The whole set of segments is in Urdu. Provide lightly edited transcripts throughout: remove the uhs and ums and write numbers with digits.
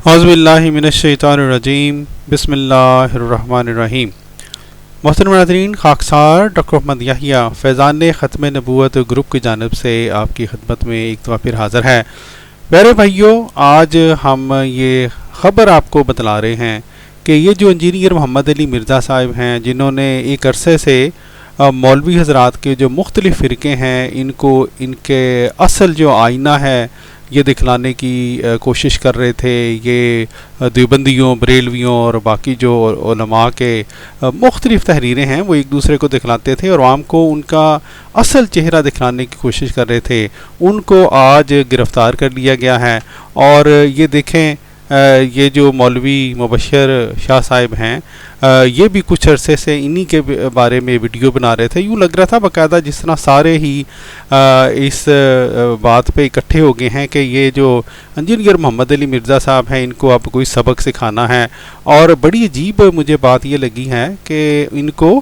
اعوذ باللہ من الشیطان الرجیم بسم اللہ الرحمن الرحیم۔ محترم ناظرین، خاکسار ڈاکٹر محمد یحییٰ فیضان ختم نبوت گروپ کی جانب سے آپ کی خدمت میں ایک دفعہ پھر حاضر ہے۔ پیارے بھائیوں، آج ہم یہ خبر آپ کو بتلا رہے ہیں کہ یہ جو انجینئر محمد علی مرزا صاحب ہیں، جنہوں نے ایک عرصے سے مولوی حضرات کے جو مختلف فرقے ہیں ان کو ان کے اصل جو آئینہ ہے یہ دکھلانے کی کوشش کر رہے تھے، یہ دیوبندیوں، بریلویوں اور باقی جو علماء کے مختلف تحریریں ہیں وہ ایک دوسرے کو دکھلاتے تھے اور عوام کو ان کا اصل چہرہ دکھلانے کی کوشش کر رہے تھے، ان کو آج گرفتار کر لیا گیا ہے۔ اور یہ دیکھیں، یہ جو مولوی مبشر شاہ صاحب ہیں، یہ بھی کچھ عرصے سے انہی کے بارے میں ویڈیو بنا رہے تھے۔ یوں لگ رہا تھا باقاعدہ جس طرح سارے ہی اس بات پہ اکٹھے ہو گئے ہیں کہ یہ جو انجینئر محمد علی مرزا صاحب ہیں ان کو اب کوئی سبق سکھانا ہے۔ اور بڑی عجیب مجھے بات یہ لگی ہے کہ ان کو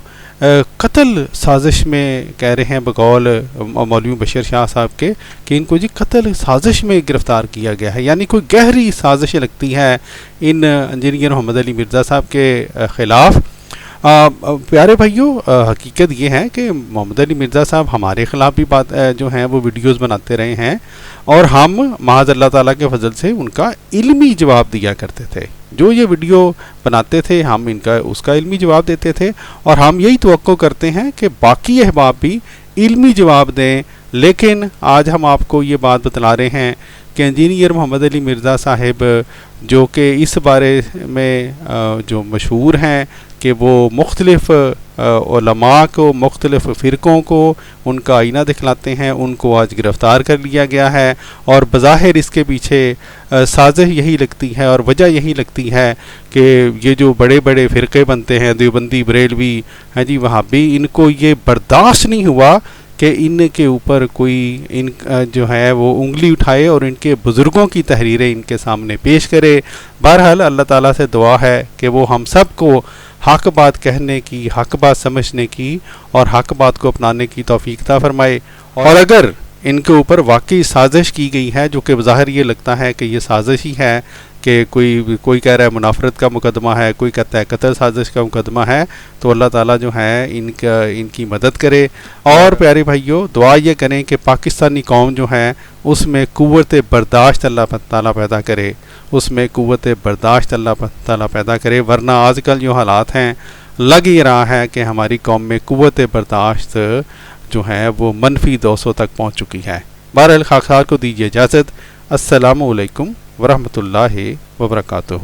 قتل سازش میں کہہ رہے ہیں بقول مولوی بشیر شاہ صاحب کے کہ ان کو جی قتل سازش میں گرفتار کیا گیا ہے، یعنی کوئی گہری سازش لگتی ہے ان انجینئر محمد علی مرزا صاحب کے خلاف۔ پیارے بھائیوں، حقیقت یہ ہے کہ محمد علی مرزا صاحب ہمارے خلاف بھی بات جو ہیں وہ ویڈیوز بناتے رہے ہیں اور ہم معاذ اللہ تعالیٰ کے فضل سے ان کا علمی جواب دیا کرتے تھے۔ جو یہ ویڈیو بناتے تھے ہم اس کا علمی جواب دیتے تھے اور ہم یہی توقع کرتے ہیں کہ باقی احباب بھی علمی جواب دیں۔ لیکن آج ہم آپ کو یہ بات بتلا رہے ہیں کہ انجینئر محمد علی مرزا صاحب جو کہ اس بارے میں جو مشہور ہیں کہ وہ مختلف علماء کو، مختلف فرقوں کو ان کا آئینہ دکھلاتے ہیں، ان کو آج گرفتار کر لیا گیا ہے۔ اور بظاہر اس کے پیچھے سازش یہی لگتی ہے اور وجہ یہی لگتی ہے کہ یہ جو بڑے بڑے فرقے بنتے ہیں، دیوبندی، بریلوی ہیں جی، وہابی، ان کو یہ برداشت نہیں ہوا کہ ان کے اوپر کوئی ان جو ہے وہ انگلی اٹھائے اور ان کے بزرگوں کی تحریریں ان کے سامنے پیش کرے۔ بہرحال اللہ تعالیٰ سے دعا ہے کہ وہ ہم سب کو حق بات کہنے کی، حق بات سمجھنے کی اور حق بات کو اپنانے کی توفیق عطا فرمائے۔ اور اگر ان کے اوپر واقعی سازش کی گئی ہے، جو کہ بظاہر یہ لگتا ہے کہ یہ سازش ہی ہے کہ کوئی کہہ رہا ہے منافرت کا مقدمہ ہے، کوئی کہتا ہے قتل سازش کا مقدمہ ہے، تو اللہ تعالیٰ جو ہے ان کی مدد کرے۔ اور پیارے بھائیوں، دعا یہ کریں کہ پاکستانی قوم جو ہے اس میں قوت برداشت اللہ تعالیٰ پیدا کرے، اس میں قوت برداشت اللہ تعالیٰ پیدا کرے، ورنہ آج کل جو حالات ہیں لگ ہی رہا ہے کہ ہماری قوم میں قوت برداشت جو ہے وہ -200 تک پہنچ چکی ہے۔ بہرحال خاکسار کو دیجیے اجازت۔ السلام علیکم ورحمۃ اللہ وبرکاتہ۔